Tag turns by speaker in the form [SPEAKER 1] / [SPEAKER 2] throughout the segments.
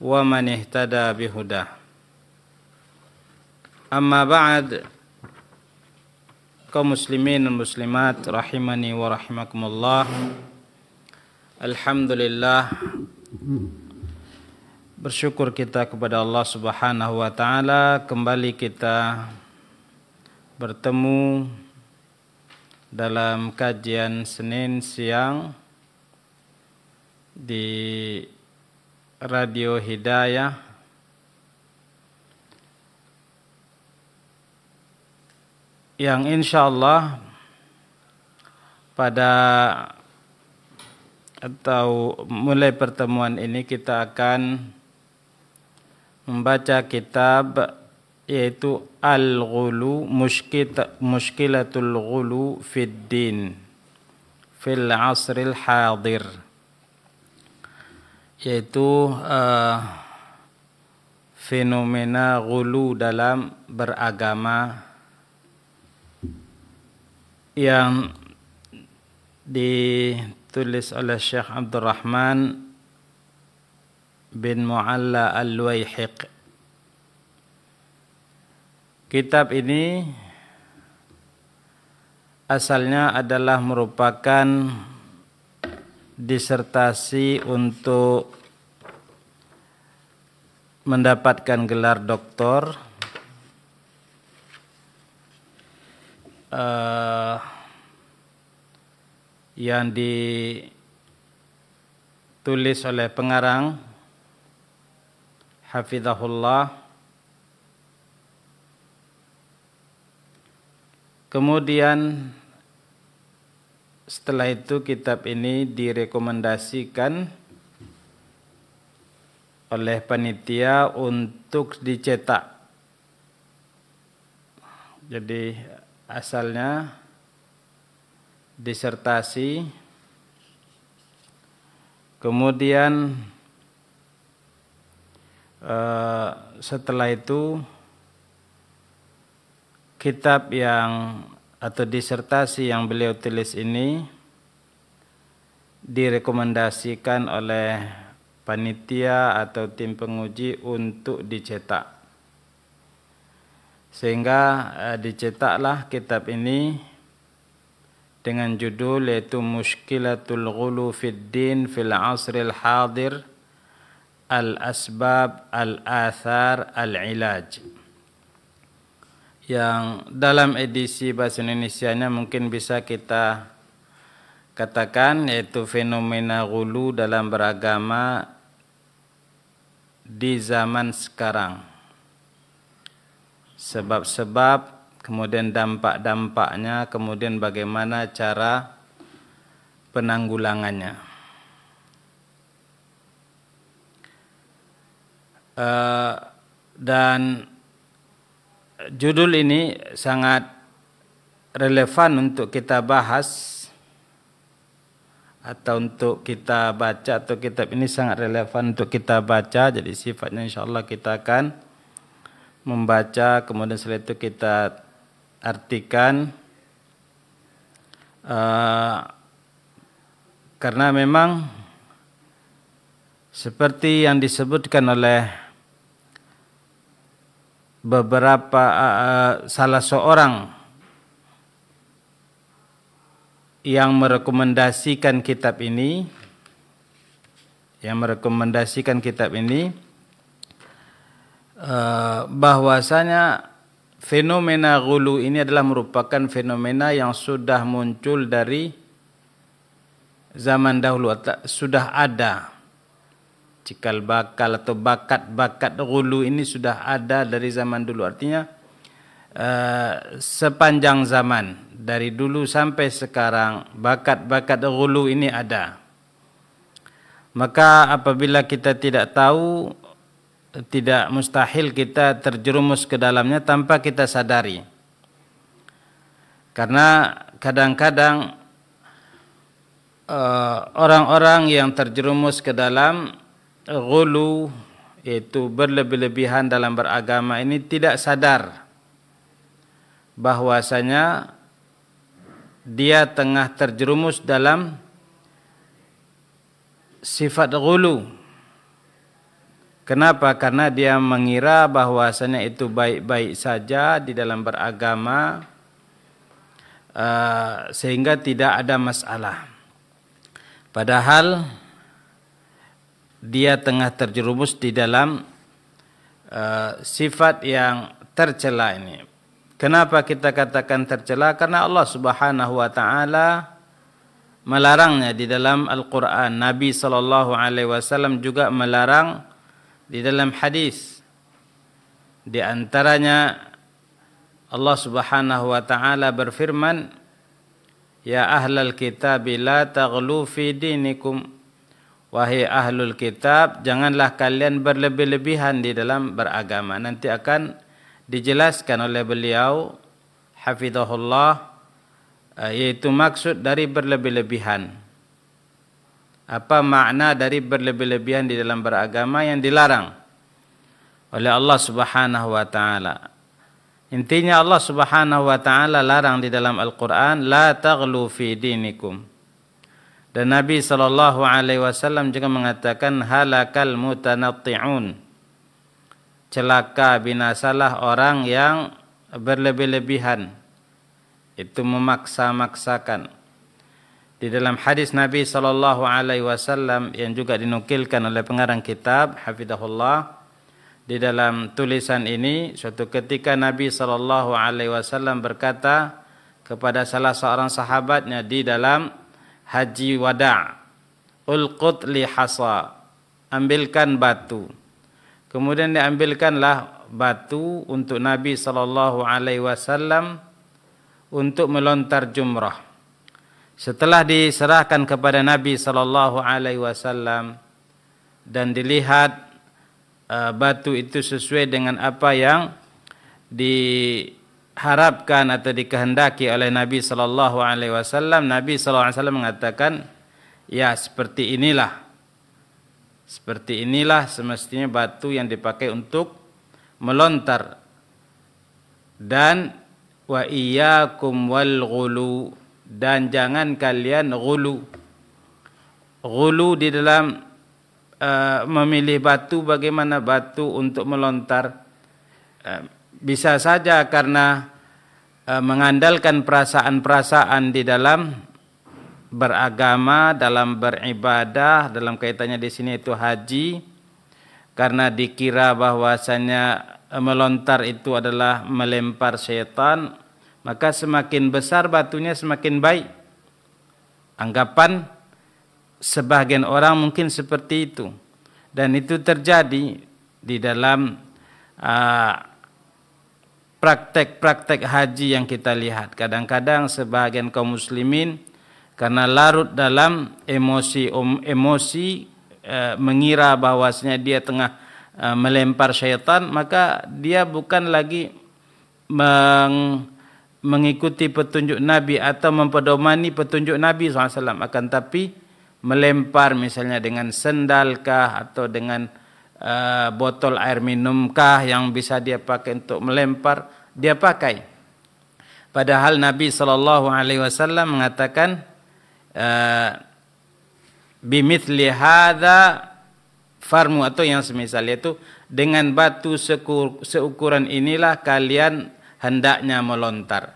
[SPEAKER 1] ومن اهتدى بهداه. أما بعد, kaum muslimin dan muslimat rahimani wa rahimakumullah. Alhamdulillah, bersyukur kita kepada Allah Subhanahu wa taala, kembali kita bertemu dalam kajian Senin siang di Radio Hidayah yang insyaallah mulai pertemuan ini kita akan membaca kitab yaitu Al-Ghulu, Mushkilatul Ghulu fid Din fil Asril Hadir, yaitu fenomena ghulu dalam beragama yang ditulis oleh Syekh Abdurrahman bin Mu'alla Al-Waihiq. Kitab ini asalnya adalah merupakan disertasi untuk mendapatkan gelar doktor yang ditulis oleh pengarang hafizahullah. Kemudian setelah itu kitab ini direkomendasikan oleh panitia untuk dicetak. Jadi asalnya disertasi, kemudian setelah itu kitab atau disertasi yang beliau tulis ini direkomendasikan oleh panitia atau tim penguji untuk dicetak. Sehingga dicetaklah kitab ini dengan judul yaitu Mushkilatul Ghulu fid Din fil Asril Hadir, Al-Asbab, Al-Athar, Al-Ilaj. Yang dalam edisi bahasa Indonesianya mungkin bisa kita katakan yaitu fenomena ghulu dalam beragama di zaman sekarang. Sebab-sebab, kemudian dampak-dampaknya, kemudian bagaimana cara penanggulangannya. Dan judul ini sangat relevan untuk kita bahas atau untuk kita baca, atau kitab ini sangat relevan untuk kita baca. Jadi sifatnya insyaallah kita akan membaca, kemudian setelah itu kita artikan, karena memang seperti yang disebutkan oleh beberapa salah seorang yang merekomendasikan kitab ini, bahwasanya fenomena ghulu ini adalah merupakan fenomena yang sudah muncul dari zaman dahulu, sudah ada. Cikal bakal atau bakat-bakat ghulu ini sudah ada dari zaman dulu. Artinya sepanjang zaman, dari dulu sampai sekarang, bakat-bakat ghulu ini ada. Maka apabila kita tidak tahu, tidak mustahil kita terjerumus ke dalamnya tanpa kita sadari. Karena kadang-kadang orang-orang yang terjerumus ke dalam ghulu, yaitu berlebih-lebihan dalam beragama ini, tidak sadar bahwasanya dia tengah terjerumus dalam sifat ghulu. Kenapa? Karena dia mengira bahwasanya itu baik-baik saja di dalam beragama, sehingga tidak ada masalah. Padahal dia tengah terjerumus di dalam sifat yang tercela ini. Kenapa kita katakan tercela? Karena Allah Subhanahu wa taala melarangnya di dalam Al-Qur'an. Nabi sallallahu alaihi wasallam juga melarang di dalam hadis. Di antaranya Allah Subhanahu wa taala berfirman, "Ya ahlal kitab la taghlu fi dinikum." Wahai ahlul kitab, janganlah kalian berlebih-lebihan di dalam beragama. Nanti akan dijelaskan oleh beliau hafizahullah, yaitu maksud dari berlebih-lebihan. Apa makna dari berlebih-lebihan di dalam beragama yang dilarang oleh Allah Subhanahu wa taala? Intinya Allah Subhanahu wa taala larang di dalam Al-Qur'an, la taghlu fi dinikum. Dan Nabi sallallahu alaihi wasallam juga mengatakan, halakal mutanatti'un. Celaka, binasalah orang yang berlebih-lebihan. Itu memaksa-maksakan. Di dalam hadis Nabi sallallahu alaihi wasallam yang juga dinukilkan oleh pengarang kitab hafizahullah, di dalam tulisan ini, suatu ketika Nabi sallallahu alaihi wasallam berkata kepada salah seorang sahabatnya di dalam haji wada', ulqut li hasa, ambilkan batu. Kemudian diambilkanlah batu untuk Nabi sallallahu alaihi wasallam untuk melontar jumrah. Setelah diserahkan kepada Nabi sallallahu alaihi wasallam dan dilihat batu itu sesuai dengan apa yang diharapkan atau dikehendaki oleh Nabi sallallahu alaihi wasallam, Nabi sallallahu alaihi wasallam mengatakan, ya seperti inilah semestinya batu yang dipakai untuk melontar. Dan wa iyyakum wal ghulu, dan jangan kalian ghulu di dalam memilih batu. Bagaimana batu untuk melontar? Bisa saja karena mengandalkan perasaan-perasaan di dalam beragama, dalam beribadah, dalam kaitannya di sini itu haji, karena dikira bahwasanya melontar itu adalah melempar syaitan, maka semakin besar batunya semakin baik. Anggapan sebagian orang mungkin seperti itu. Dan itu terjadi di dalam praktek-praktek haji yang kita lihat. Kadang-kadang sebagian kaum muslimin karena larut dalam emosi mengira bahwasanya dia tengah melempar syaitan, maka dia bukan lagi mengikuti petunjuk Nabi atau mempedomani petunjuk Nabi SAW, akan tapi melempar misalnya dengan sendalkah atau dengan botol air minumkah yang bisa dia pakai untuk melempar, dia pakai. Padahal Nabi SAW mengatakan, bimithli hadza farmu, atau yang semisal, yaitu dengan batu seukuran inilah kalian hendaknya melontar.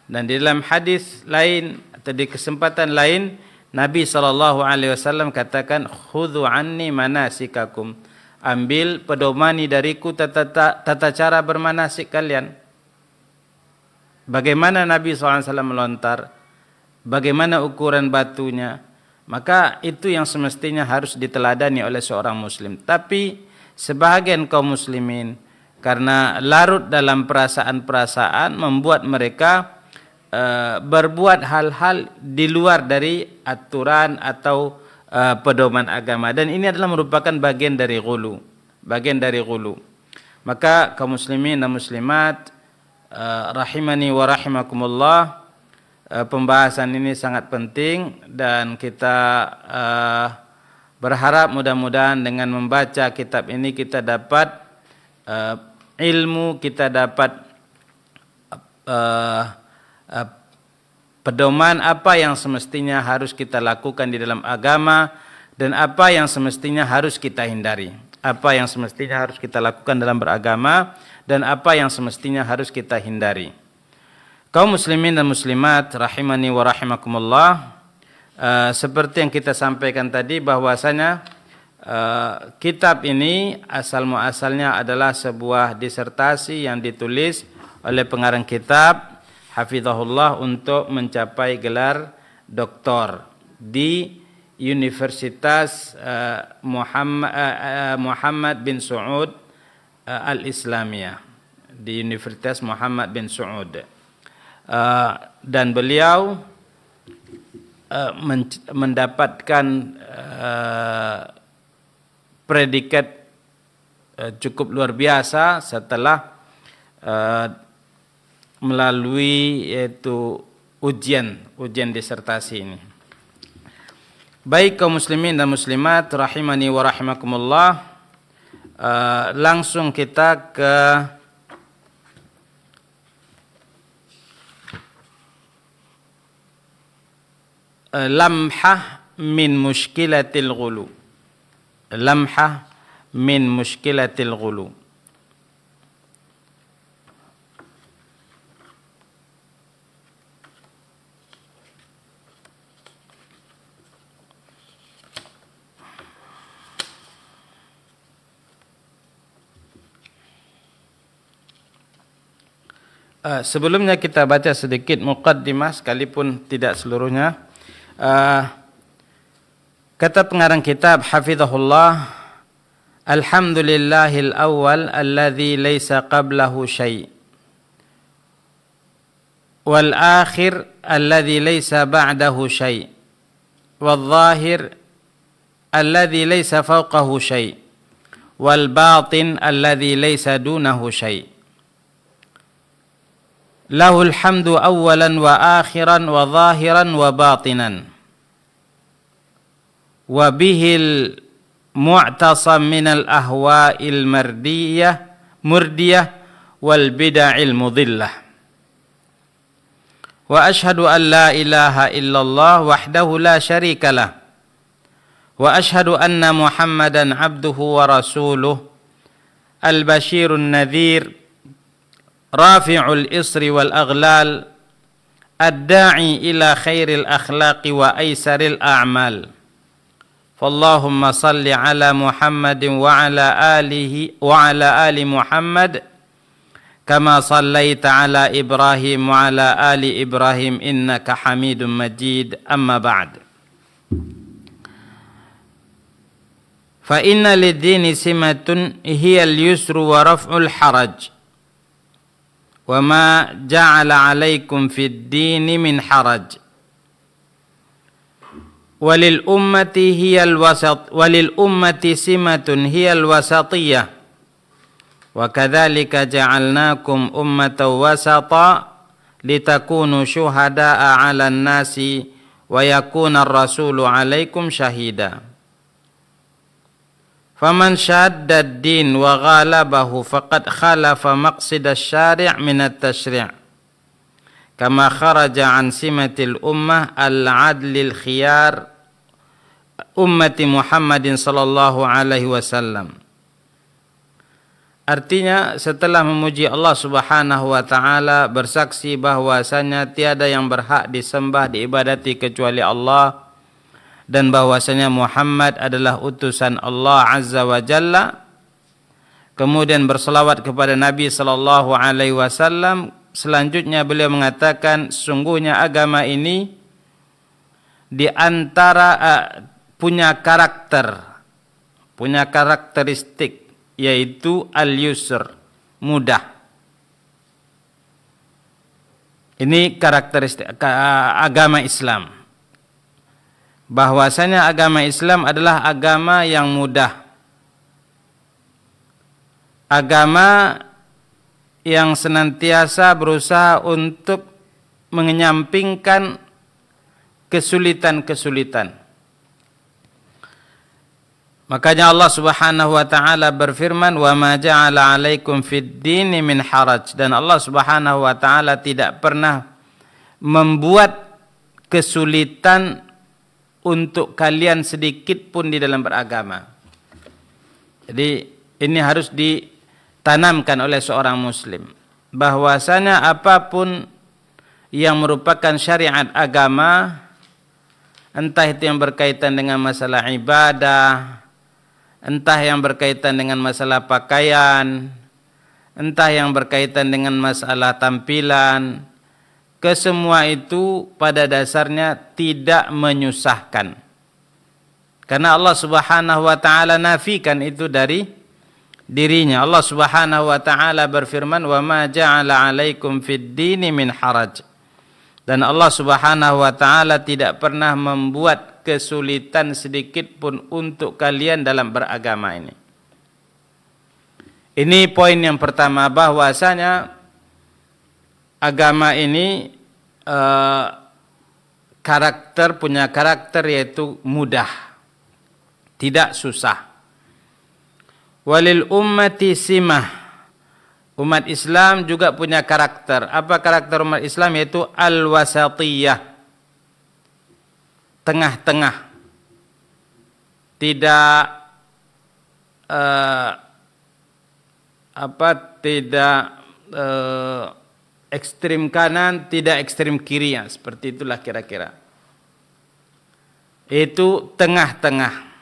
[SPEAKER 1] Dan di dalam hadis lain atau di kesempatan lain, Nabi SAW katakan, khudhu anni manasikakum, ambil pedomani dariku tata cara bermanasik kalian. Bagaimana Nabi SAW melontar, bagaimana ukuran batunya, maka itu yang semestinya harus diteladani oleh seorang muslim. Tapi sebahagian kaum muslimin karena larut dalam perasaan-perasaan membuat mereka berbuat hal-hal di luar dari aturan atau pedoman agama, dan ini adalah merupakan bagian dari ghulu. Maka kaum muslimin dan muslimat rahimani wa rahimakumullah, pembahasan ini sangat penting, dan kita berharap mudah-mudahan dengan membaca kitab ini kita dapat ilmu, kita dapat pedoman apa yang semestinya harus kita lakukan di dalam agama dan apa yang semestinya harus kita hindari. apa yang semestinya harus kita lakukan dalam beragama dan apa yang semestinya harus kita hindari. Kaum muslimin dan muslimat rahimani wa rahimakumullah, seperti yang kita sampaikan tadi bahwasanya kitab ini asal muasalnya adalah sebuah disertasi yang ditulis oleh pengarang kitab hafizahullah untuk mencapai gelar doktor di Universitas Muhammad bin Saud Al-Islamiyah, di Universitas Muhammad bin Saud, dan beliau mendapatkan predikat cukup luar biasa setelah melalui yaitu ujian disertasi ini. Baik kaum muslimin dan muslimat rahimani wa rahimakumullah, langsung kita ke lamhah min mushkilatil ghulu. Lamhah min mushkilatil ghulu. Sebelumnya kita baca sedikit muqaddimah sekalipun tidak seluruhnya. Kata pengarang kitab hafizahullah, alhamdulillahil awwal alladzi laisa qablahu syai' wal akhir alladzi laisa ba'dahu syai' wal zahir alladzi laisa fawqahu syai' wal batin alladzi laisa dunahu syai'. Lahul hamdu awwalan wa akhiran wa zahiran wa batinan. Wa bihil mu'tasam minal ahwa'il murdiyah wal bid'il mudillah. Wa ashhadu an la ilaha illallah wahdahu la syarika lah. Wa ashhadu anna Muhammadan abduhu wa rasuluh al-basyirun nadhir rafi'ul isri wal aghlal ad-da'i ila khairil akhlaqi wa aisaril a'mal. Fallahumma salli ala Muhammadin wa ala ali Muhammad kama sallaita ala Ibrahim wa ala ali Ibrahim innaka Hamidum Majid. Amma ba'd. Fa inna lid-dini simatun hiya al-yusru wa raf'ul haraj. وَمَا جَعَلَ عَلَيْكُمْ فِي الدِّينِ مِنْ حَرَجٍ وَلِلْأُمَّةِ سِمَةٌ هِيَ الْوَسَطِيَّةُ وَكَذَلِكَ جَعَلْنَاكُمْ أُمَّةً وَسَطًا لِتَكُونُوا شُهَدَاءَ عَلَى النَّاسِ وَيَكُونَ الرَّسُولُ عَلَيْكُمْ شَهِيدًا. Faman syadda ad-din wa ghalabahu faqad khalafa maqsid asy-syari' min at-tasyri'. Kama kharaja an simatil ummah al-'adlil khiyar ummati Muhammadin sallallahu alaihi wasallam. Artinya setelah memuji Allah Subhanahu wa taala, bersaksi bahwasanya tiada yang berhak disembah diibadati kecuali Allah, dan bahwasanya Muhammad adalah utusan Allah Azza wa Jalla. Kemudian berselawat kepada Nabi sallallahu alaihi wasallam. Selanjutnya beliau mengatakan, sungguhnya agama ini di antara punya karakteristik, yaitu al-yusr, mudah. Ini karakteristik agama Islam. Bahwasanya agama Islam adalah agama yang mudah, agama yang senantiasa berusaha untuk menyampingkan kesulitan-kesulitan. Makanya Allah Subhanahu wa taala berfirman, "Wa ma ja'ala 'alaikum fid dini min haraj." Dan Allah Subhanahu wa taala tidak pernah membuat kesulitan untuk kalian sedikit pun di dalam beragama. Jadi ini harus ditanamkan oleh seorang muslim, bahwasanya apapun yang merupakan syariat agama, entah itu yang berkaitan dengan masalah ibadah, entah yang berkaitan dengan masalah pakaian, entah yang berkaitan dengan masalah tampilan, kesemua itu pada dasarnya tidak menyusahkan. Karena Allah Subhanahu wa taala nafikan itu dari dirinya. Allah Subhanahu wa taala berfirman, "Wa ma ja'ala 'alaikum fid dini min haraj." Dan Allah Subhanahu wa taala tidak pernah membuat kesulitan sedikit pun untuk kalian dalam beragama ini. Ini poin yang pertama, bahwasanya agama ini punya karakter yaitu mudah, tidak susah. Walil ummati simah. Umat Islam juga punya karakter. Apa karakter umat Islam? Yaitu al-wasatiyah. Tengah-tengah. Tidak ekstrim kanan, tidak ekstrim kiri, ya, seperti itulah kira-kira. Itu tengah-tengah.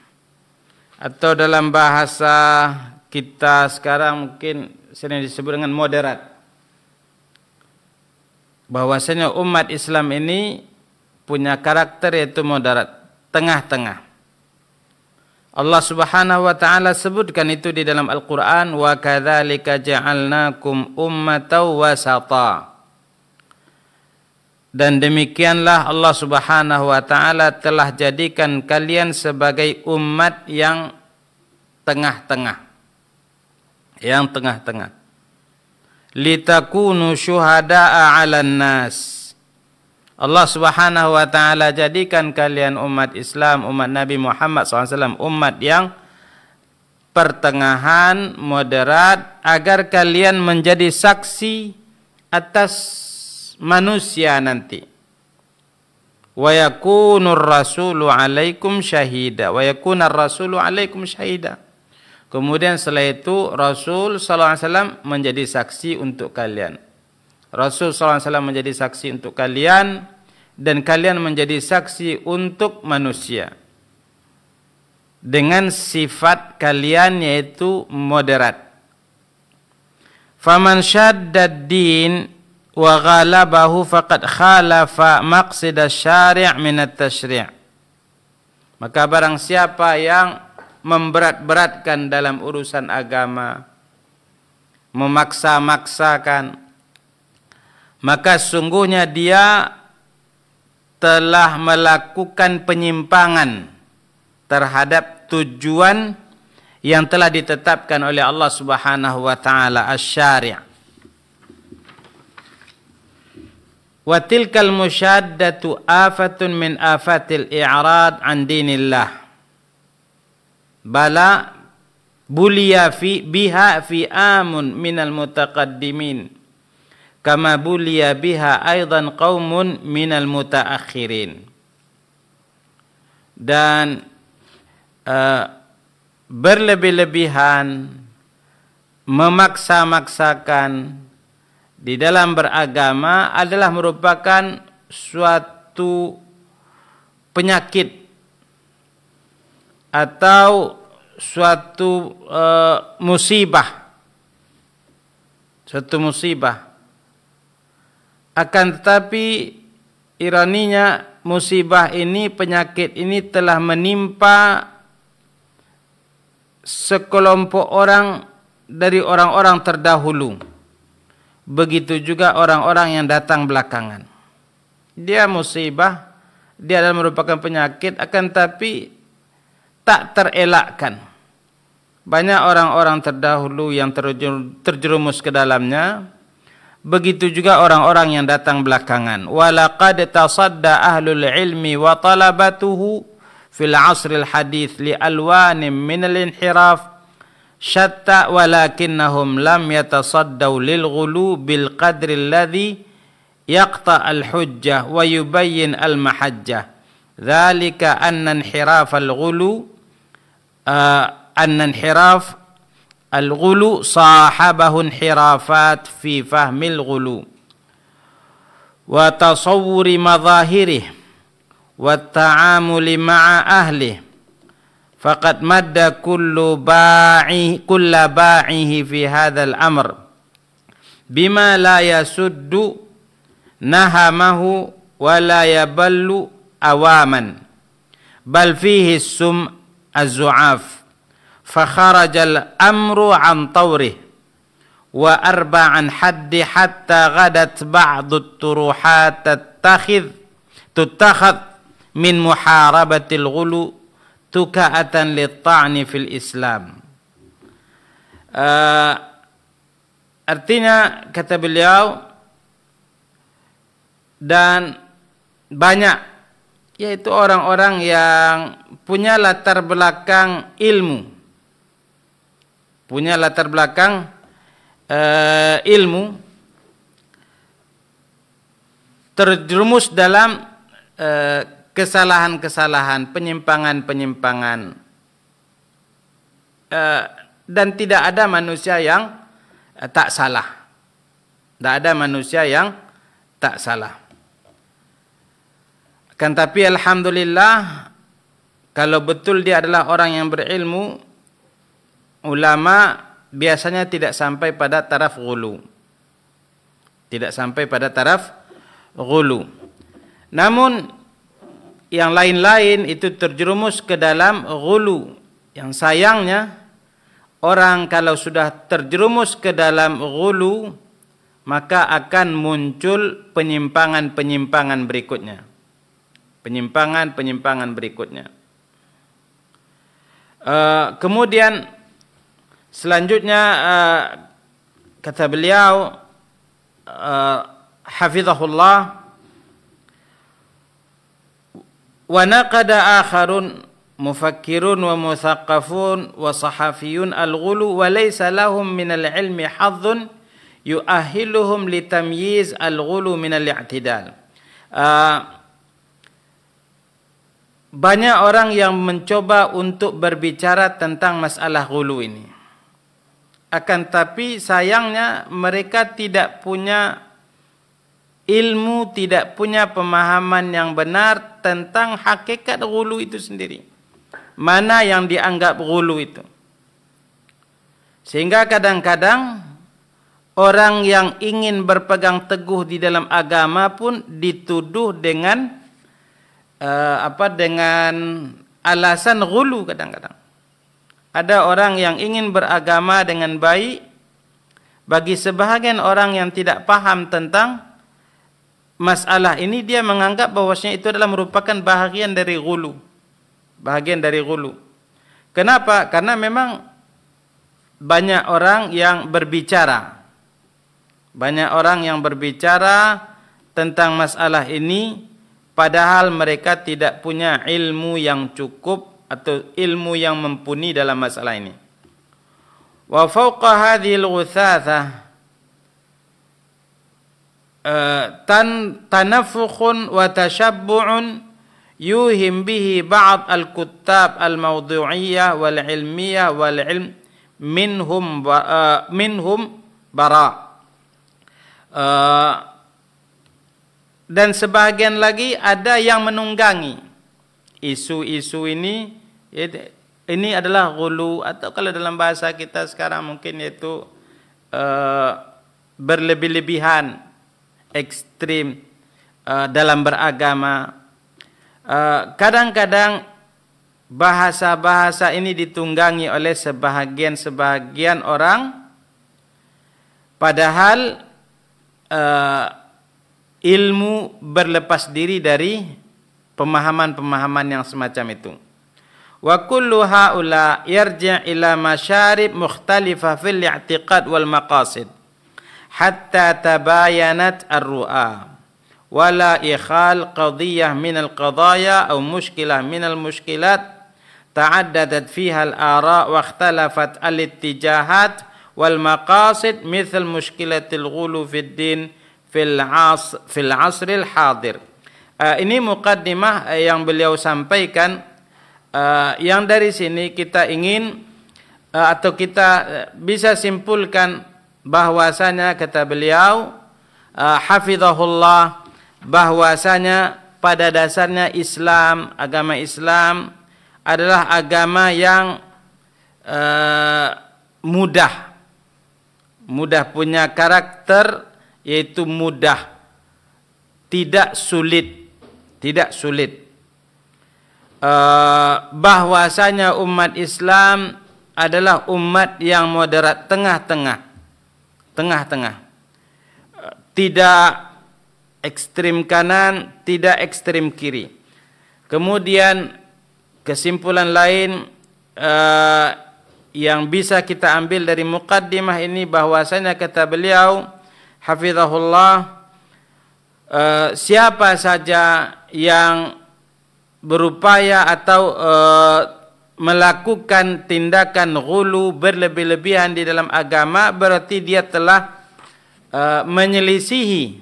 [SPEAKER 1] Atau dalam bahasa kita sekarang mungkin sering disebut dengan moderat. Bahwasanya umat Islam ini punya karakter yaitu moderat, tengah-tengah. Allah Subhanahu wa taala sebutkan itu di dalam Al-Qur'an, wa kadzalika ja'alnakum ummatan wasata. Dan demikianlah Allah Subhanahu wa taala telah jadikan kalian sebagai umat yang tengah-tengah. Yang tengah-tengah. Litakunu syuhada'a 'alan nas. Allah Subhanahu wa taala jadikan kalian umat Islam, umat Nabi Muhammad SAW, umat yang pertengahan, moderat, agar kalian menjadi saksi atas manusia nanti. Wa yakunur rasulu 'alaikum syahida. Wa yakunar rasulu 'alaikum syahida. Kemudian setelah itu Rasul sallallahu alaihi wasallam menjadi saksi untuk kalian. Rasul sallallahu alaihi wasallam menjadi saksi untuk kalian dan kalian menjadi saksi untuk manusia. Dengan sifat kalian yaitu moderat. Faman syaddad din wa ghalabahu faqad khalafa maqsid asy-syari' min at-tasyri'. Maka barang siapa yang memberat-beratkan dalam urusan agama, memaksa-maksakan, maka sungguhnya dia telah melakukan penyimpangan terhadap tujuan yang telah ditetapkan oleh Allah Subhanahu wa taala, asy-syari'. Wa tilkal musyaddatu afatun min afatil i'rad an dinillah. Bala buliya biha fi amun minal mutaqaddimin. Kama buliya biha aidan qaumun minal mutaakhirin. Dan berlebih-lebihan, memaksa-maksakan di dalam beragama adalah merupakan suatu penyakit atau suatu musibah. Suatu musibah. Akan tetapi ironinya musibah ini, penyakit ini telah menimpa sekelompok orang dari orang-orang terdahulu. Begitu juga orang-orang yang datang belakangan. Dia musibah, dia adalah merupakan penyakit, akan tapi tak terelakkan. Banyak orang-orang terdahulu yang terjerumus ke dalamnya. Begitu juga orang-orang yang datang belakangan. Walaqad tasadda ahlul ilmi wa talabatuhu fil asril hadits li alwanin min al-inhiraf syatta walakinnahum lam yatasaddaw lil ghulu bil qadri alladhi yaqta al-hujjah wa yubayyin al-mahajjah. Dzalika anna inhiraf al-ghulu anna inhiraf al-ghulu sahabahu inhirafat fi fahmil ghulu wa tasawwuri madhahirih wa ta'amuli ma'a ahlih faqad madda kulla ba'ihi fi hadzal amr bima la yasuddu nahamahu wa la yaballu awaman bal fihi sum az-zu'af fa kharajal amru an tawrih wa arba'an haddi hatta ghadat ba'du turuhat tuttakhadh min muharabatil ghulu tuka'atan lit-ta'ni fil Islam. Artinya kata beliau, dan banyak yaitu orang-orang yang punya latar belakang ilmu, punya latar belakang ilmu, terjerumus dalam kesalahan-kesalahan, penyimpangan-penyimpangan, dan tidak ada manusia yang tak salah. Tidak ada manusia yang tak salah. Kan tapi alhamdulillah, kalau betul dia adalah orang yang berilmu, ulama biasanya tidak sampai pada taraf ghulu. Tidak sampai pada taraf ghulu. Namun yang lain-lain itu terjerumus ke dalam ghulu. Yang sayangnya, orang kalau sudah terjerumus ke dalam ghulu, maka akan muncul penyimpangan-penyimpangan berikutnya. Penyimpangan-penyimpangan berikutnya. Kemudian selanjutnya kata beliau hafizahullah, wa naqada akharun mufakkirun wa musaqqafun wa sahafiyun al-ghulu wa laysa lahum min al-ilmi hadhun yu'ahhiluhum litamyiz al-ghulu min al-i'tidal. Banyak orang yang mencoba untuk berbicara tentang masalah ghulu ini. Akan tapi sayangnya mereka tidak punya ilmu, tidak punya pemahaman yang benar tentang hakikat ghulu itu sendiri. Mana yang dianggap ghulu itu. Sehingga kadang-kadang orang yang ingin berpegang teguh di dalam agama pun dituduh dengan dengan alasan ghulu kadang-kadang. Ada orang yang ingin beragama dengan baik, bagi sebahagian orang yang tidak paham tentang masalah ini, dia menganggap bahwasanya itu adalah merupakan bahagian dari ghulu. Bahagian dari ghulu. Kenapa? Karena memang banyak orang yang berbicara. Banyak orang yang berbicara tentang masalah ini, padahal mereka tidak punya ilmu yang cukup atau ilmu yang mumpuni dalam masalah ini. Wa fawqa hadhil ghuthathah tanafukhun wa tashabbu'un yuhim bihi ba'd al-kuttab al-mawdu'iyyah wal ilmiyah wal ilm minhum bara. Dan sebahagian lagi ada yang menunggangi isu-isu ini. Ini adalah ghulu, atau kalau dalam bahasa kita sekarang mungkin yaitu berlebih-lebihan, ekstrim dalam beragama. Kadang-kadang bahasa-bahasa ini ditunggangi oleh sebahagian orang, padahal ilmu berlepas diri dari pemahaman-pemahaman yang semacam itu. Wa kullu haula yarji' ila masyarib mukhtalifah fil i'tiqad wal maqasid hatta tabayanat ar-ru'a wala ikhal qadiyah min al-qadaya aw mushkilah min al-mushkilat ta'addadat fiha al-ara' wa ikhtalafat al-ittijahat wal maqasid mithl mushkilatil ghulu fid din fil asril hadir. Ini muqaddimah yang beliau sampaikan, yang dari sini kita ingin atau kita bisa simpulkan bahwasanya kata beliau hafizahullah, bahwasanya pada dasarnya Islam, agama Islam adalah agama yang mudah punya karakter, yaitu mudah, tidak sulit. Bahwasanya umat Islam adalah umat yang moderat, tengah-tengah, tidak ekstrim kanan, tidak ekstrim kiri. Kemudian kesimpulan lain yang bisa kita ambil dari muqaddimah ini, bahwasanya kata beliau hafizahullah, siapa saja yang berupaya atau melakukan tindakan ghulu, berlebih-lebihan di dalam agama, berarti dia telah menyelisihi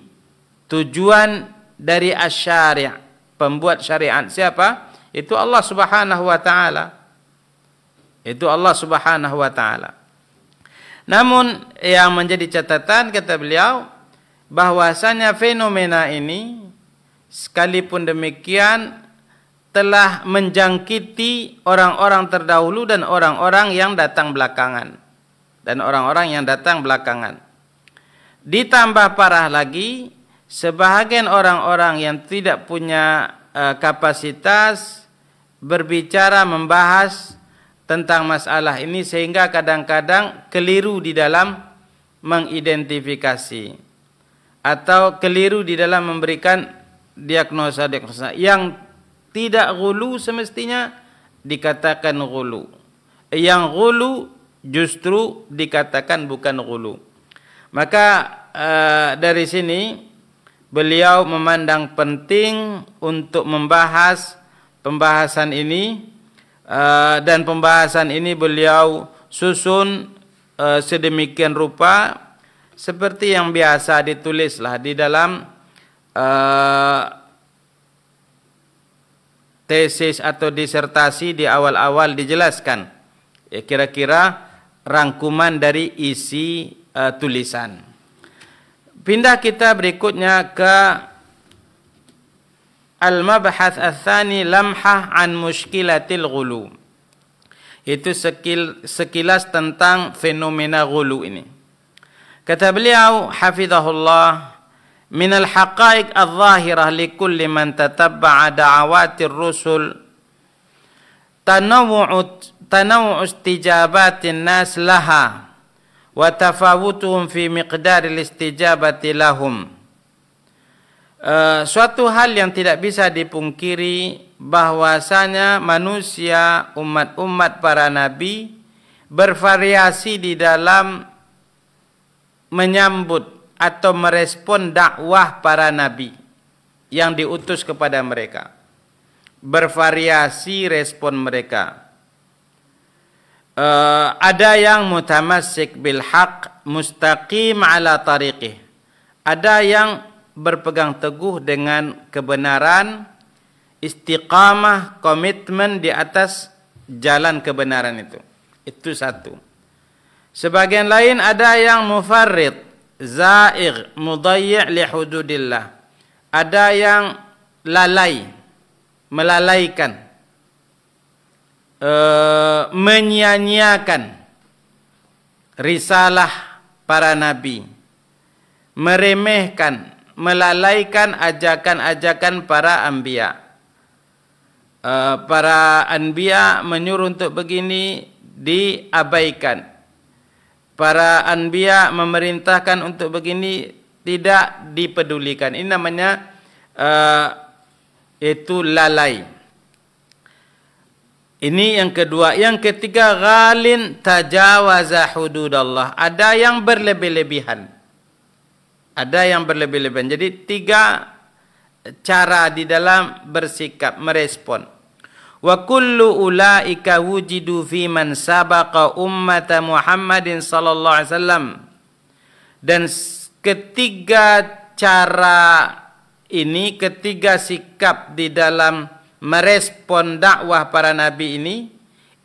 [SPEAKER 1] tujuan dari asy-syari', pembuat syariat. Siapa? Itu Allah Subhanahu wa taala. Namun yang menjadi catatan kata beliau, bahwasanya fenomena ini sekalipun demikian telah menjangkiti orang-orang terdahulu dan orang-orang yang datang belakangan. Ditambah parah lagi, sebahagian orang-orang yang tidak punya kapasitas berbicara, membahas tentang masalah ini, sehingga kadang-kadang keliru di dalam mengidentifikasi atau keliru di dalam memberikan diagnosa yang tidak ghulu semestinya dikatakan ghulu, yang ghulu justru dikatakan bukan ghulu. Maka dari sini beliau memandang penting untuk membahas pembahasan ini, dan pembahasan ini beliau susun sedemikian rupa seperti yang biasa ditulislah di dalam tesis atau disertasi. Di awal-awal dijelaskan kira-kira rangkuman dari isi tulisan. Pindah kita berikutnya ke al-mabhath ats-tsani, lamhah an mushkilatil ghulu. Itu sekilas tentang fenomena ghulu ini. Kata beliau hafizahullah, min al-haqa'iq adh-dhahirah li kulli man tatabba'a da'awatir rusul tanawwu' istijabatin nas laha wa tafawutuhum fi miqdaril istijabati lahum. Suatu hal yang tidak bisa dipungkiri, bahwasanya manusia, umat-umat para nabi bervariasi di dalam menyambut atau merespon dakwah para nabi yang diutus kepada mereka. Bervariasi respon mereka. Ada yang mutamassik bil haq mustaqim ala tariqih. Ada yang berpegang teguh dengan kebenaran, istiqamah, komitmen di atas jalan kebenaran itu. Itu satu. Sebagian lain ada yang mufarrid, za'ir, mudayyi' li hududillah. Ada yang lalai, melalaikan, menyia-nyiakan risalah para nabi, meremehkan, melalaikan ajakan-ajakan para anbiya. Para anbiya menyuruh untuk begini, diabaikan. Para anbiya memerintahkan untuk begini, tidak dipedulikan. Ini namanya itu lalai. Ini yang kedua. Yang ketiga, ghalin tajawaza hududallah. Ada yang berlebih-lebihan. Jadi tiga cara di dalam bersikap, merespon. Wa kullu ulaika wujidu fi man sabaqa ummata Muhammadin sallallahu alaihi wasallam. Dan ketiga cara ini, ketiga sikap di dalam merespon dakwah para nabi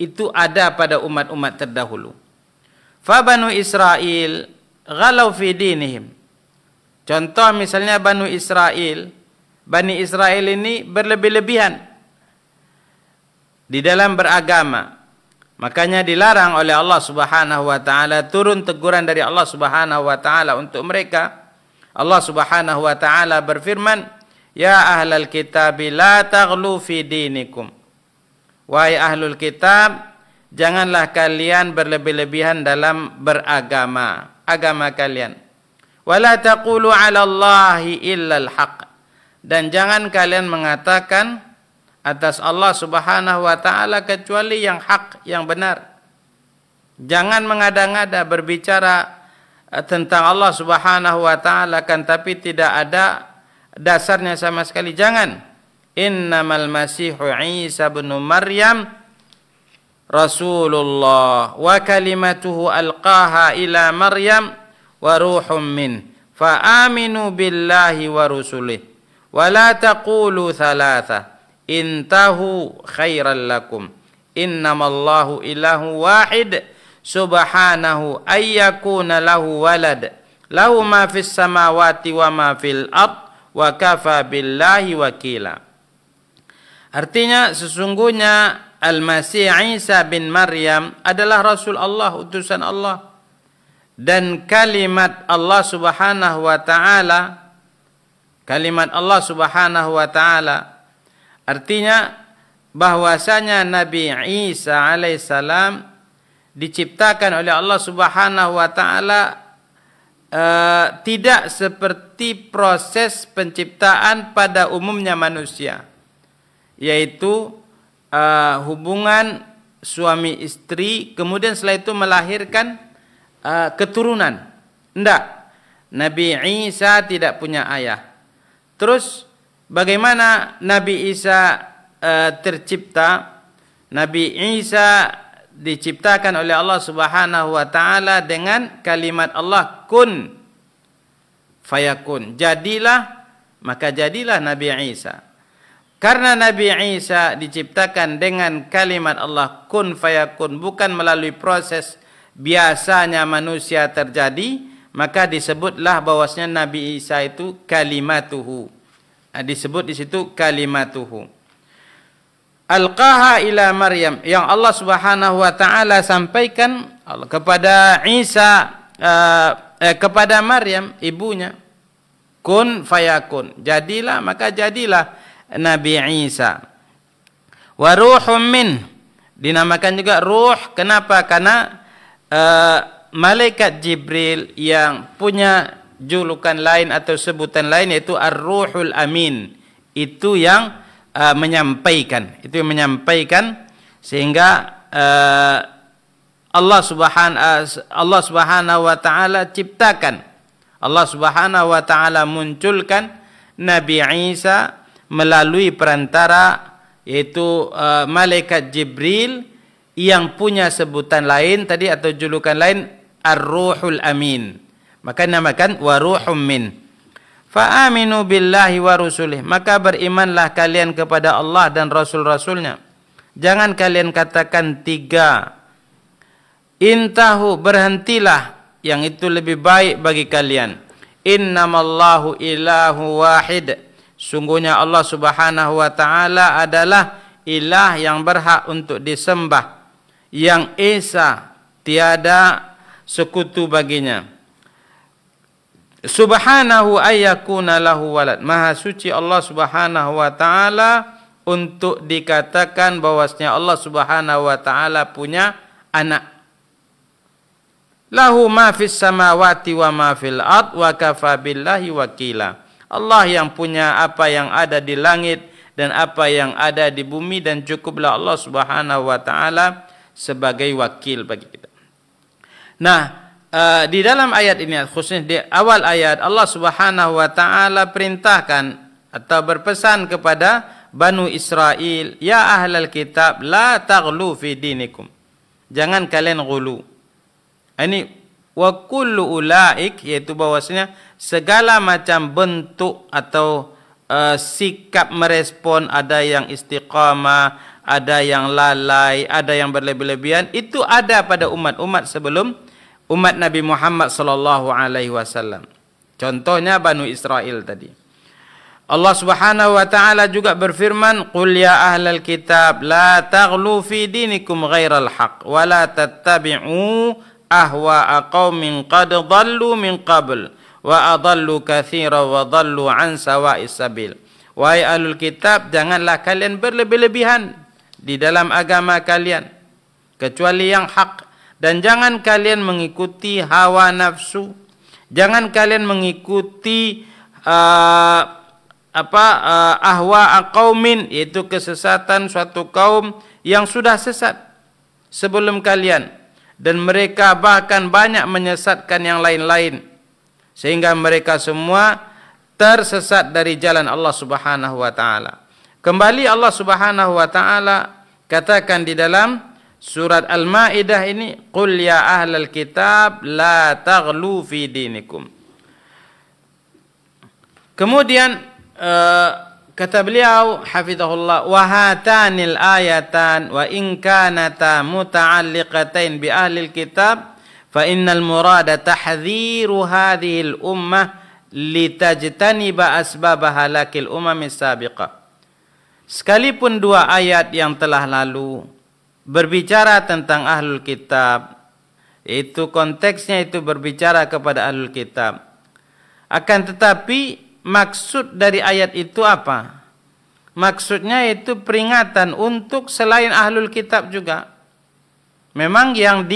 [SPEAKER 1] itu ada pada umat-umat terdahulu. Fa Banu Israil ghalau fi dinihim. Contoh misalnya Bani Israel ini berlebih-lebihan di dalam beragama. Makanya dilarang oleh Allah Subhanahu wa taala, turun teguran dari Allah Subhanahu wa taala untuk mereka. Allah Subhanahu wa taala berfirman, "Ya ahlal kitab la taghlu fi dinikum." Wahai ahlul kitab, janganlah kalian berlebih-lebihan dalam beragama, agama kalian. Wala taqulu 'ala Allahi illa al-haq. Dan jangan kalian mengatakan atas Allah Subhanahu wa taala kecuali yang hak, yang benar. Jangan mengada-ngada berbicara tentang Allah Subhanahu wa taala kan tapi tidak ada dasarnya sama sekali. Jangan. Innamal masihu Isa bin Maryam Rasulullah wa kalimatuhu alqaha ila Maryam wa ruhum min fa aminu billahi wa rusulih wa la taqulu thalatha intahu khairan lakum innamallahu ilahu wahid subhanahu ayyakuna lahu walad lahu ma fis samawati wa ma fil ard wa kafa billahi wakila. Artinya sesungguhnya Al-Masih Isa bin Maryam adalah Rasul Allah, utusan Allah. Dan kalimat Allah Subhanahu wa taala, kalimat Allah Subhanahu wa taala artinya bahwasanya Nabi Isa alaihissalam diciptakan oleh Allah Subhanahu wa taala tidak seperti proses penciptaan pada umumnya manusia, yaitu hubungan suami istri kemudian setelah itu melahirkan keturunan. Tidak, Nabi Isa tidak punya ayah. Terus bagaimana Nabi Isa tercipta? Nabi Isa diciptakan oleh Allah Subhanahu wa taala dengan kalimat Allah kun fayakun. Jadilah, maka jadilah Nabi Isa. Karena Nabi Isa diciptakan dengan kalimat Allah kun fayakun, bukan melalui proses biasanya manusia terjadi, maka disebutlah bahwasanya Nabi Isa itu kalimatuhu. Disebut di situ kalimatuhu. Alqaha ila Maryam, yang Allah Subhanahu wa taala sampaikan kepada Isa, kepada Maryam ibunya. Kun fayakun. Jadilah, maka jadilah Nabi Isa. Wa ruhum min, dinamakan juga ruh. Kenapa? Karena malaikat Jibril yang punya julukan lain atau sebutan lain yaitu Ar-Ruhul Amin. Itu yang menyampaikan, sehingga Allah Subhanahu wa taala ciptakan, Allah Subhanahu wa taala munculkan Nabi Isa melalui perantara yaitu malaikat Jibril yang punya sebutan lain tadi atau julukan lain Ar-Ruhul Amin. Maka namakan wa ruhum min. Fa aminu billahi wa rusulih, maka berimanlah kalian kepada Allah dan rasul-rasulnya. Jangan kalian katakan tiga. Intahu, berhentilah, yang itu lebih baik bagi kalian. Innamallahu ilahu wahid, sungguhnya Allah Subhanahu wa taala adalah ilah yang berhak untuk disembah, yang esa, tiada sekutu baginya. Subhanahu ayyakuna lahu walad, maha suci Allah Subhanahu wa taala untuk dikatakan bahwasanya Allah Subhanahu wa taala punya anak. Lahu ma fis samawati wa ma fil ard wa kafa billahi wakila. Allah yang punya apa yang ada di langit dan apa yang ada di bumi, dan cukuplah Allah Subhanahu wa taala sebagai wakil bagi kita. Nah, di dalam ayat ini, khususnya di awal ayat, Allah Subhanahu wa taala perintahkan atau berpesan kepada Banu Israel, ya ahlal kitab la taghlu fi dinikum. Jangan kalian ghulu. Ini wa kullu ulaik, yaitu bahwasanya segala macam bentuk atau sikap merespon, ada yang istiqamah, ada yang lalai, ada yang berlebih-lebihan. Itu ada pada umat-umat sebelum umat Nabi Muhammad sallallahu alaihi wasallam. Contohnya Banu Israel tadi. Allah Subhanahu wa taala juga berfirman, "Qul ya ahlal kitab la taghlu fi dinikum ghairal haqq wa la tattabi'u ahwa'a qaumin qad dhallu min qabl wa adallu katsiran wa dhallu an sawa'is sabil." Wahai ahlul kitab, janganlah kalian berlebih-lebihan di dalam agama kalian kecuali yang hak, dan jangan kalian mengikuti hawa nafsu, jangan kalian mengikuti ahwa qaumin, yaitu kesesatan suatu kaum yang sudah sesat sebelum kalian, dan mereka bahkan banyak menyesatkan yang lain-lain sehingga mereka semua tersesat dari jalan Allah Subhanahu wa taala. Kembali Allah Subhanahu wa taala katakan di dalam surat Al-Maidah ini, "Qul ya ahlal kitab la taghlu fi dinikum." Kemudian kata beliau hafizahullah, wa hatanil ayatan wa in kanata muta'alliqatain bi ahlil kitab fa innal murada tahdhiru hadhihi al ummah litajtaniba asbab halakil umamis sabiqah. Sekalipun dua ayat yang telah lalu berbicara tentang ahlul kitab, itu konteksnya itu berbicara kepada ahlul kitab, akan tetapi maksud dari ayat itu apa? Maksudnya itu peringatan untuk selain ahlul kitab juga. Memang yang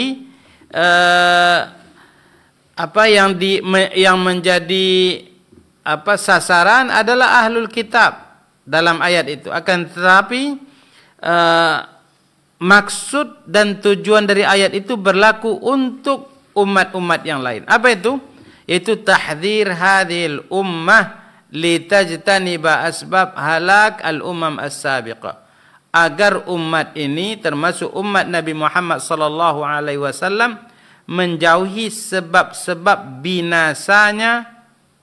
[SPEAKER 1] yang menjadi sasaran adalah ahlul kitab dalam ayat itu. Akan tetapi maksud dan tujuan dari ayat itu berlaku untuk umat-umat yang lain. Apa itu? Itu tahdhir hadhil ummah litajtaniba asbab halak al-umam as-sabiqah, agar umat ini termasuk umat Nabi Muhammad sallallahu alaihi wasallam menjauhi sebab-sebab binasanya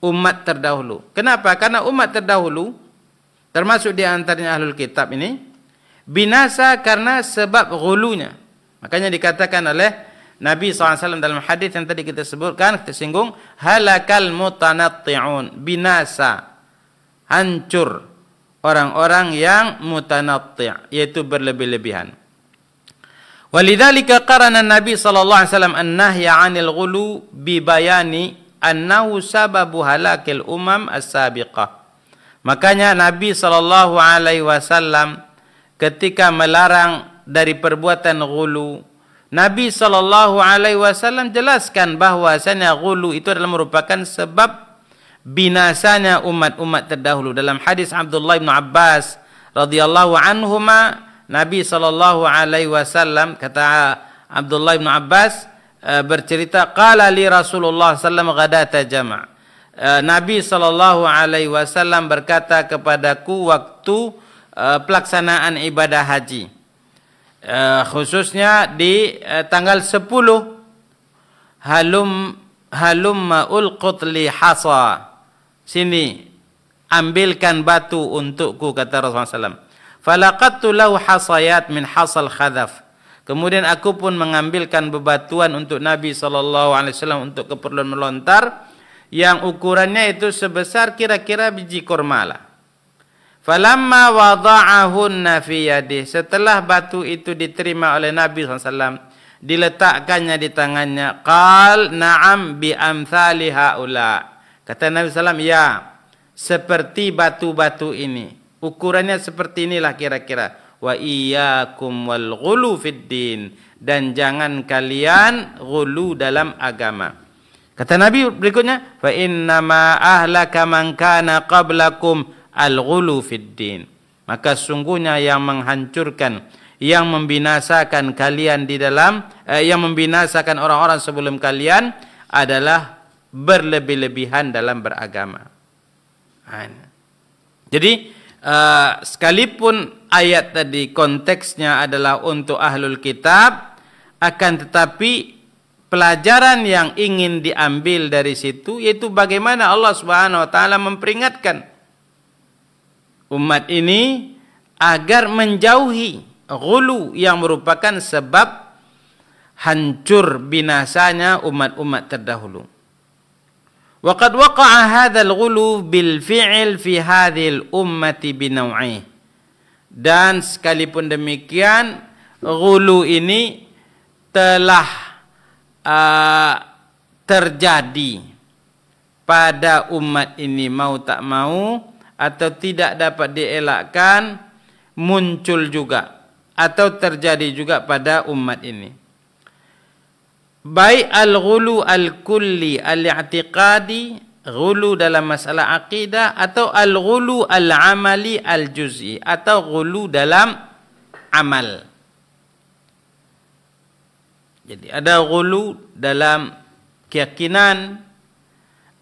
[SPEAKER 1] umat terdahulu. Kenapa? Karena umat terdahulu termasuk di antaranya ahlul kitab ini binasa karena sebab ghulunya. Makanya dikatakan oleh Nabi SAW dalam hadis yang tadi kita sebutkan, kita singgung, halakal mutanatti'un, binasa, hancur orang-orang yang mutanatti', yaitu berlebih-lebihan. Walidzalika qarana Nabi SAW an-nahya 'anil ghulu bi bayani annahu sababu halakil umam as-sabiqah. Makanya Nabi SAW ketika melarang dari perbuatan ghulu, Nabi SAW jelaskan bahwasanya ghulu itu adalah merupakan sebab binasanya umat-umat terdahulu. Dalam hadis Abdullah bin Abbas radhiyallahu anhuma, Nabi SAW kata Abdullah bin Abbas bercerita, qala li Rasulullah sallallahu ghadata jama'. Nabi SAW berkata kepadaku waktu pelaksanaan ibadah haji. Khususnya di tanggal 10, halumma ulqut li hasa, sini ambilkan batu untukku, kata Rasulullah SAW. Falaqattu lahu hasayat min hasal khadaf. Kemudian aku pun mengambilkan bebatuan untuk Nabi SAW untuk keperluan melontar, yang ukurannya itu sebesar kira-kira biji kurma lah. Falamma wada'ahunna fi yadih, setelah batu itu diterima oleh Nabi SAW, diletakkannya di tangannya, qal na'am bi amthali haula. Kata Nabi SAW, ya, seperti batu-batu ini, ukurannya seperti inilah kira-kira. Wa iyyakum wal ghulu fid din, dan jangan kalian ghulu dalam agama. Kata Nabi berikutnya, fa innama ahlaka man kana qablakum al-ghulu fid din. Maka sungguhnya yang menghancurkan, yang membinasakan kalian di dalam yang membinasakan orang-orang sebelum kalian adalah berlebih-lebihan dalam beragama. Jadi sekalipun ayat tadi konteksnya adalah untuk ahlul kitab, akan tetapi pelajaran yang ingin diambil dari situ yaitu bagaimana Allah Subhanahu wa taala memperingatkan umat ini agar menjauhi ghulu yang merupakan sebab hancur binasanya umat-umat terdahulu. Wa qad waqa'a hadzal ghulu bil fi'l fi hadhil ummati binaw'ih. Dan sekalipun demikian, ghulu ini telah terjadi pada umat ini mau tak mau, atau tidak dapat dielakkan, muncul juga atau terjadi juga pada umat ini. Baik al-ghulu al-kulli al-i'tiqadi, ghulu dalam masalah akidah, atau al-ghulu al-amali al-juz'i, atau ghulu dalam amal. Jadi ada ghulu dalam keyakinan,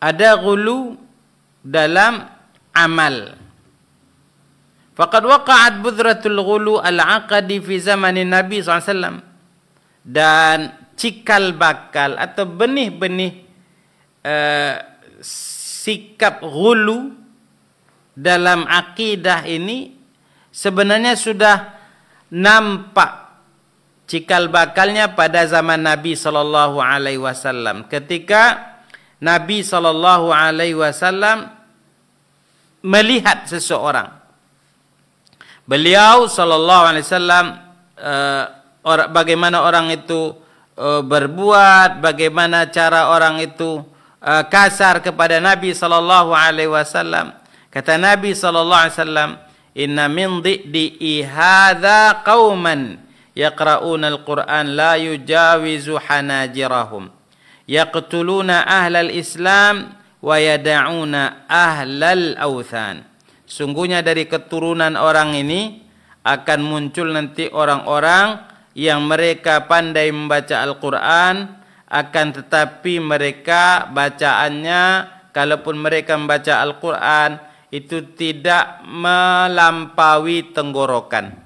[SPEAKER 1] ada ghulu dalam amal. Faqad waqa'at budratul ghulu al-aqadi fi zamanin Nabi SAW. Dan cikal bakal atau benih-benih sikap ghulu dalam akidah ini sebenarnya sudah nampak cikal bakalnya pada zaman Nabi SAW. Ketika Nabi SAW melihat seseorang, beliau SAW bagaimana orang itu berbuat, bagaimana cara orang itu kasar kepada Nabi SAW. Kata Nabi SAW, inna min dhi'i hadha qauman yaqra'una al-Qur'an la yujawizu hanajirahum yaqtuluna ahlal Islam wa yada'una ahlal awthan. Sungguhnya dari keturunan orang ini akan muncul nanti orang-orang yang mereka pandai membaca Al-Quran, akan tetapi mereka bacaannya, kalaupun mereka membaca Al-Quran, itu tidak melampaui tenggorokan.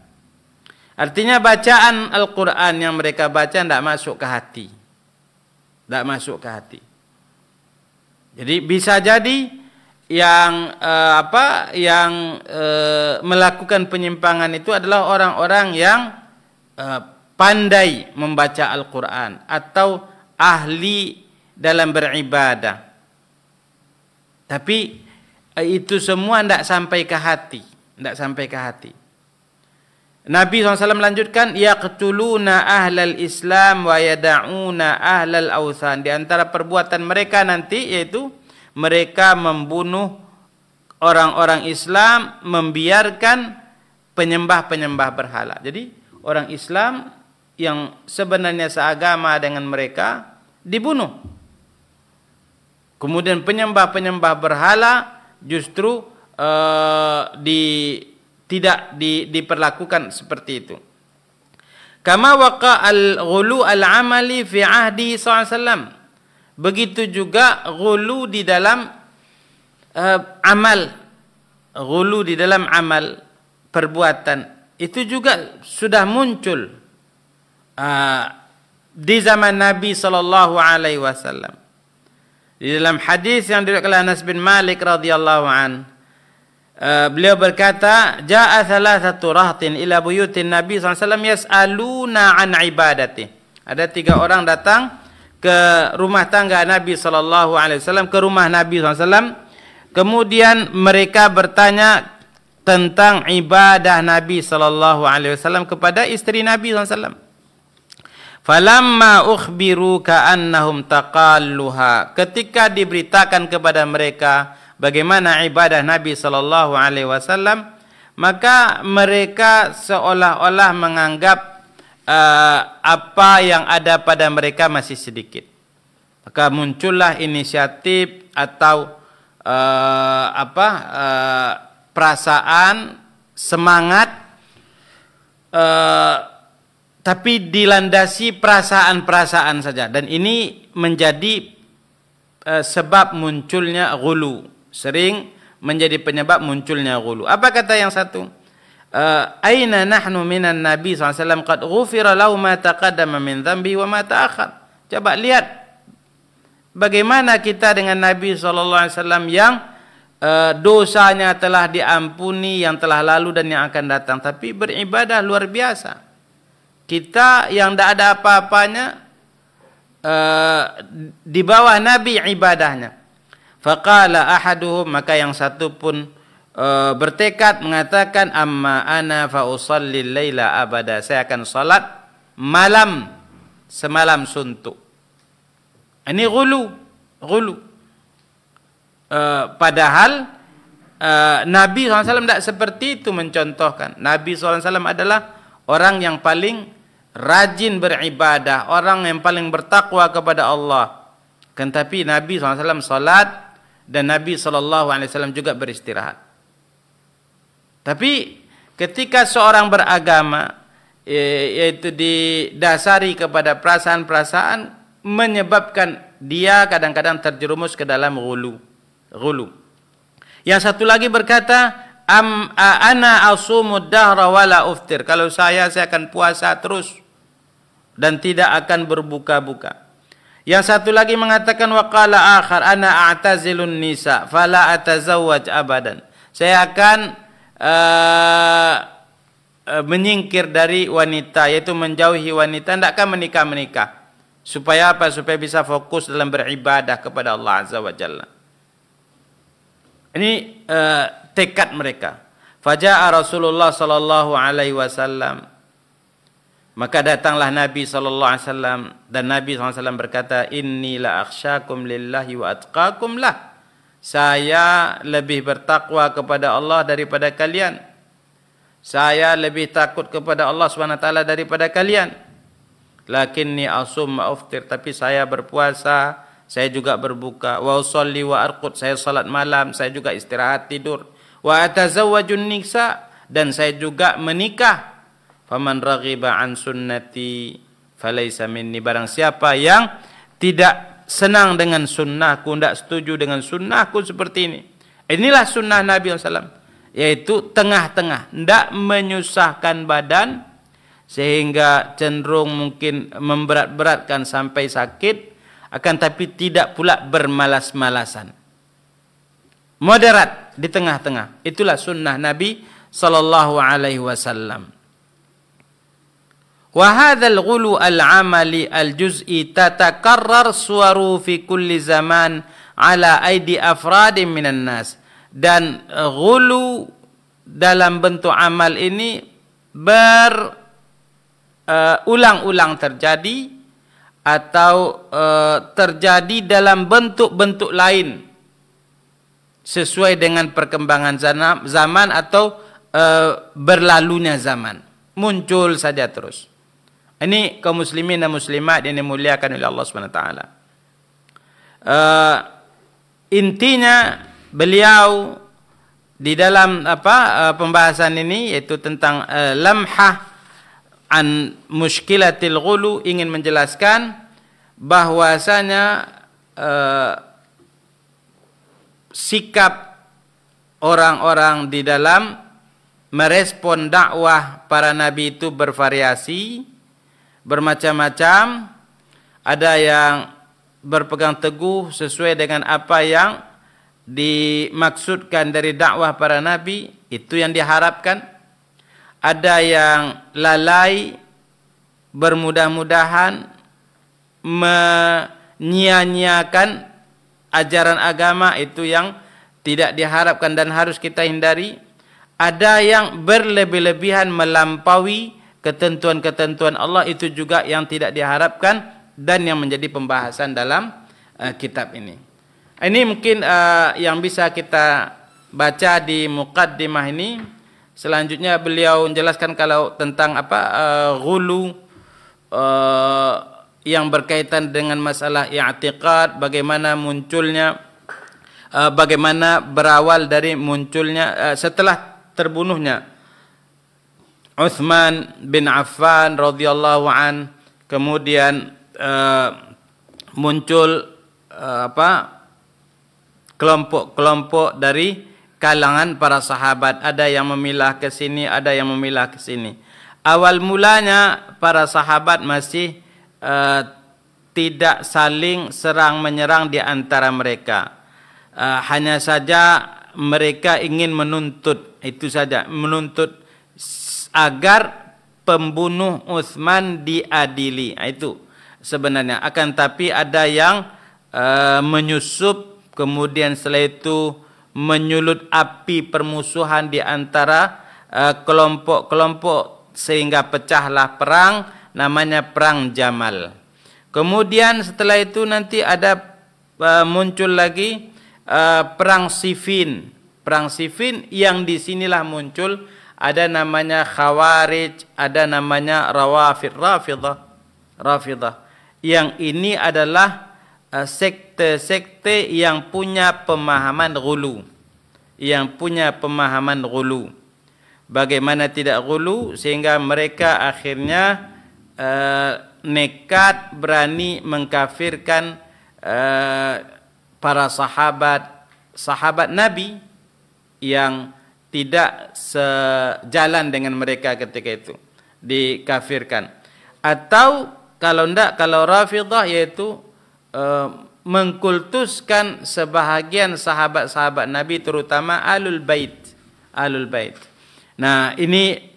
[SPEAKER 1] Artinya bacaan Al-Quran yang mereka baca tidak masuk ke hati. Tidak masuk ke hati. Jadi bisa jadi yang melakukan penyimpangan itu adalah orang-orang yang pandai membaca Al-Quran atau ahli dalam beribadah. Tapi itu semua tidak sampai ke hati. Tidak sampai ke hati. Nabi SAW melanjutkan, yaqtuluna ahlal Islam wa yada'una ahlal awthan. Di antara perbuatan mereka nanti yaitu mereka membunuh orang-orang Islam, membiarkan penyembah-penyembah berhala. Jadi orang Islam yang sebenarnya seagama dengan mereka dibunuh. Kemudian penyembah-penyembah berhala justru tidak diperlakukan seperti itu. Kama waqa al-ghulu al-amali fi ahdi SAW. Begitu juga ghulu di dalam amal. Ghulu di dalam amal perbuatan. Itu juga sudah muncul di zaman Nabi SAW. Di dalam hadis yang diriwayatkan oleh Anas bin Malik radhiyallahu an, beliau berkata, jaa thalathatu rahtin ila buyutin Nabi SAW yas'aluna an ibadati. Ada 3 orang datang ke rumah tangga Nabi SAW, ke rumah Nabi SAW. Kemudian mereka bertanya tentang ibadah Nabi SAW kepada istri Nabi SAW. Falamma ukhbiru ka'annahum taqalluha. Ketika diberitakan kepada mereka bagaimana ibadah Nabi SAW, maka mereka seolah-olah menganggap apa yang ada pada mereka masih sedikit. Maka muncullah inisiatif atau perasaan, semangat, tapi dilandasi perasaan-perasaan saja. Dan ini menjadi sebab munculnya ghulu. Sering menjadi penyebab munculnya ghulu. Apa kata yang satu? Aina nahnu minan Nabi SAW qad ghufira lahu ma taqaddama min dhanbi wa ma ta'akhkhar. Coba lihat bagaimana kita dengan Nabi SAW yang dosanya telah diampuni yang telah lalu dan yang akan datang, tapi beribadah luar biasa. Kita yang tidak ada apa-apanya di bawah Nabi ibadahnya. Faqala ahaduhum, maka yang satu pun bertekad mengatakan, amma ana fa usalli laila abada, saya akan salat malam semalam suntuk. Ini ghulu. Padahal Nabi SAW tidak seperti itu mencontohkan. Nabi SAW adalah orang yang paling rajin beribadah, orang yang paling bertakwa kepada Allah. Kan tapi Nabi SAW salat dan Nabi SAW juga beristirahat. Tapi ketika seorang beragama, yaitu didasari kepada perasaan-perasaan, menyebabkan dia kadang-kadang terjerumus ke dalam ghulu. Yang satu lagi berkata, ana asumud dahra wala uftir. Kalau saya akan puasa terus dan tidak akan berbuka-buka. Yang satu lagi mengatakan, waqala akhar ana a'tazilun nisa fala atazawwaj abadan. Saya akan menyingkir dari wanita, yaitu menjauhi wanita, tidak akan menikah. Supaya apa? Supaya bisa fokus dalam beribadah kepada Allah Azza wa Jalla. Ini tekad mereka. Faja'a Rasulullah sallallahu alaihi wasallam. Maka datanglah Nabi sallallahu alaihi wasallam, dan Nabi sallallahu alaihi wasallam berkata, inni la akhsyakum lillahi wa atqakum lah. Saya lebih bertakwa kepada Allah daripada kalian. Saya lebih takut kepada Allah SWT daripada kalian. Lakinni asum wa uftir, tapi saya berpuasa, saya juga berbuka. Wa usolli wa arqud, saya salat malam, saya juga istirahat tidur. Wa atazawwajun nisa, dan saya juga menikah. Faman raghiba an sunnati falaysa minni, barang siapa yang tidak senang dengan sunnahku, tidak setuju dengan sunnahku seperti ini. Inilah sunnah Nabi SAW, yaitu tengah-tengah, tidak menyusahkan badan sehingga cenderung mungkin memberat-beratkan sampai sakit, akan tapi tidak pula bermalas-malasan. Moderat di tengah-tengah. Itulah sunnah Nabi sallallahu alaihi wasallam. Wa hadzal ghulu al-amali al-juz'i tatakarrar suwaru fi kulli zaman ala aidi afradin minan nas. Dan ghulu dalam bentuk amal ini ulang-ulang terjadi atau terjadi dalam bentuk-bentuk lain sesuai dengan perkembangan zaman atau berlalunya zaman, muncul saja terus. Ini kaum muslimin dan muslimat yang dimuliakan oleh Allah SWT. Intinya beliau di dalam pembahasan ini, yaitu tentang lamhah an mushkilatil ghulu, ingin menjelaskan bahwasanya sikap orang-orang di dalam merespon dakwah para nabi itu bervariasi, bermacam-macam. Ada yang berpegang teguh sesuai dengan apa yang dimaksudkan dari dakwah para nabi, itu yang diharapkan. Ada yang lalai, bermudah-mudahan menyia-nyiakan ajaran agama, itu yang tidak diharapkan dan harus kita hindari. Ada yang berlebih-lebihan melampaui ketentuan-ketentuan Allah, itu juga yang tidak diharapkan dan yang menjadi pembahasan dalam kitab ini. Ini mungkin yang bisa kita baca di muqaddimah ini. Selanjutnya beliau menjelaskan kalau tentang ghulu yang berkaitan dengan masalah i'tiqad, bagaimana munculnya, bagaimana berawal dari munculnya setelah terbunuhnya Utsman bin Affan radhiyallahu an, kemudian muncul kelompok-kelompok dari kalangan para sahabat. Ada yang memilah ke sini, ada yang memilah ke sini. Awal mulanya para sahabat masih tidak saling serang menyerang di antara mereka. Hanya saja mereka ingin menuntut, itu saja, menuntut agar pembunuh Utsman diadili. Itu sebenarnya. Akan tapi ada yang menyusup, kemudian setelah itu menyulut api permusuhan di antara kelompok-kelompok sehingga pecahlah perang, namanya perang Jamal. Kemudian setelah itu nanti ada muncul lagi perang Siffin. Perang Siffin yang disinilah muncul ada namanya Khawarij, ada namanya Rafidah. Yang ini adalah sekte-sekte yang punya pemahaman ghulu. Bagaimana tidak ghulu sehingga mereka akhirnya nekat berani mengkafirkan para sahabat Nabi yang tidak sejalan dengan mereka ketika itu, dikafirkan. Atau kalau Rafidah yaitu mengkultuskan sebahagian sahabat-sahabat Nabi, terutama Ahlul Bait. Nah, ini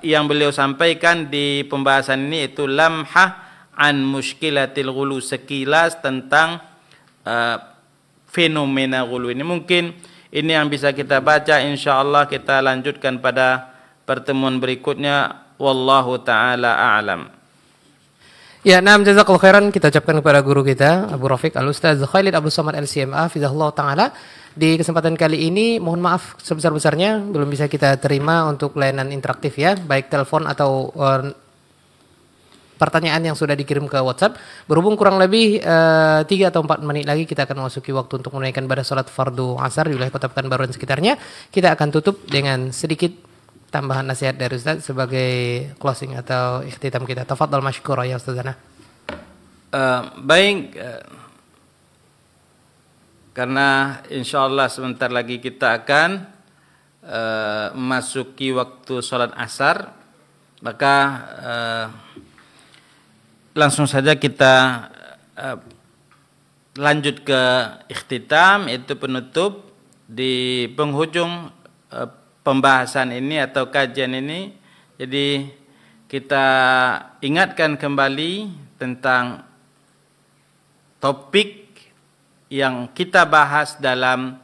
[SPEAKER 1] yang beliau sampaikan di pembahasan ini, itu lamhah an mushkilatil ghulu, sekilas tentang fenomena ghulu ini. Mungkin ini yang bisa kita baca, insyaallah kita lanjutkan pada pertemuan berikutnya. Wallahu taala a'lam.
[SPEAKER 2] Ya, naam, jazakallahu khairan kita ucapkan kepada guru kita Abu Rafiq Al-Ustaz Khalid Abdul Somad LCMA hafizahullah taala. Di kesempatan kali ini mohon maaf sebesar-besarnya belum bisa kita terima untuk layanan interaktif ya, baik telepon atau pertanyaan yang sudah dikirim ke WhatsApp. Berhubung kurang lebih 3 atau 4 menit lagi kita akan memasuki waktu untuk menunaikan ibadah salat fardu asar di wilayah Kota Pekanbaru dan sekitarnya. Kita akan tutup dengan sedikit tambahan nasihat dari Ustaz sebagai closing atau ikhtitam kita. Tafadhal masykur ya Ustazana.
[SPEAKER 1] Baik, karena insyaallah sebentar lagi kita akan memasuki waktu salat asar, maka langsung saja kita lanjut ke ikhtitam, itu penutup di penghujung pembahasan ini atau kajian ini. Jadi kita ingatkan kembali tentang topik yang kita bahas dalam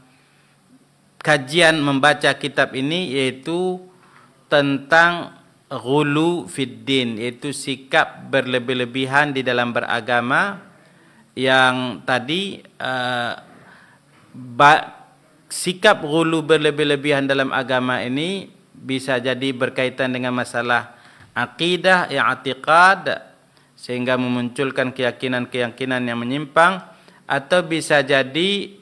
[SPEAKER 1] kajian membaca kitab ini, yaitu tentang ghulu fid din, yaitu sikap berlebih-lebihan di dalam beragama. Yang tadi sikap ghulu berlebih-lebihan dalam agama ini bisa jadi berkaitan dengan masalah akidah, i'tiqad, sehingga memunculkan keyakinan-keyakinan yang menyimpang, atau bisa jadi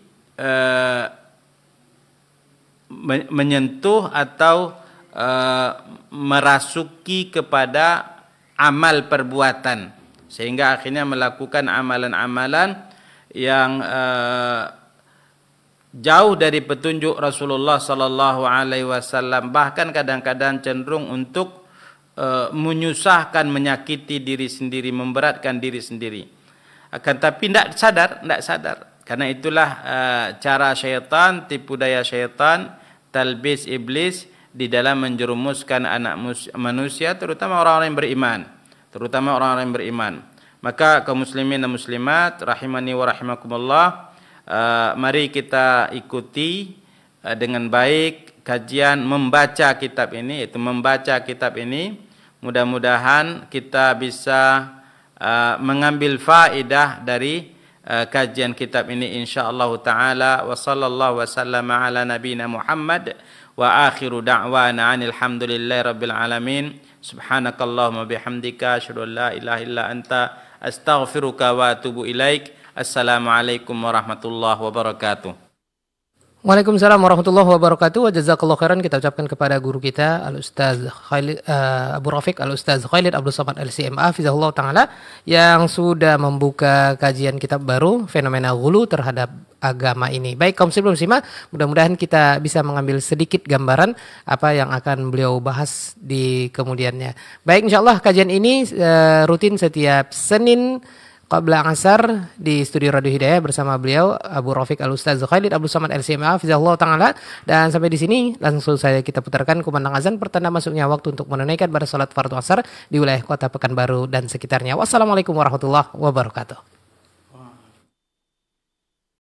[SPEAKER 1] menyentuh atau merasuki kepada amal perbuatan, sehingga akhirnya melakukan amalan-amalan yang jauh dari petunjuk Rasulullah sallallahu alaihi wasallam, bahkan kadang-kadang cenderung untuk menyusahkan, menyakiti diri sendiri, memberatkan diri sendiri. Akan tapi tidak sadar. Karena itulah cara syaitan, tipu daya syaitan, talbis iblis di dalam menjerumuskan anak manusia, terutama orang-orang yang beriman. Maka kaum muslimin dan muslimat rahimani wa rahimakumullah, mari kita ikuti dengan baik kajian membaca kitab ini, yaitu membaca kitab ini. Mudah-mudahan kita bisa mengambil faedah dari kajian kitab ini insyaallah taala. Wa sallallahu wasallama ala nabiyina Muhammad wa akhiru da'wana anil hamdulillahi rabbil alamin. Subhanakallahumma bihamdika asyhadu an la ilaha illa anta astaghfiruka wa atubu ilaik. Assalamualaikum warahmatullahi wabarakatuh.
[SPEAKER 2] Waalaikumsalam warahmatullahi wabarakatuh. Wa jazakallahu khairan kita ucapkan kepada guru kita Al-Ustaz Khalid Abu Rafiq Al-Ustaz Khalid Abdul Somad LCMA hafizahullah taala yang sudah membuka kajian kitab baru fenomena ghulu terhadap agama ini. Baik kaum muslimin, mudah-mudahan kita bisa mengambil sedikit gambaran apa yang akan beliau bahas di kemudiannya. Baik, insyaallah kajian ini rutin setiap Senin qabla asar di studio Radio Hidayah bersama beliau Abu Rafiq Al-Ustaz Khalid Abdul Samad LCMA Hafizahullah Ta'ala. Dan sampai di sini langsung saja kita putarkan kumandang azan pertanda masuknya waktu untuk menunaikan pada salat fardu asar di wilayah Kota Pekanbaru dan sekitarnya. Wassalamualaikum warahmatullahi wabarakatuh.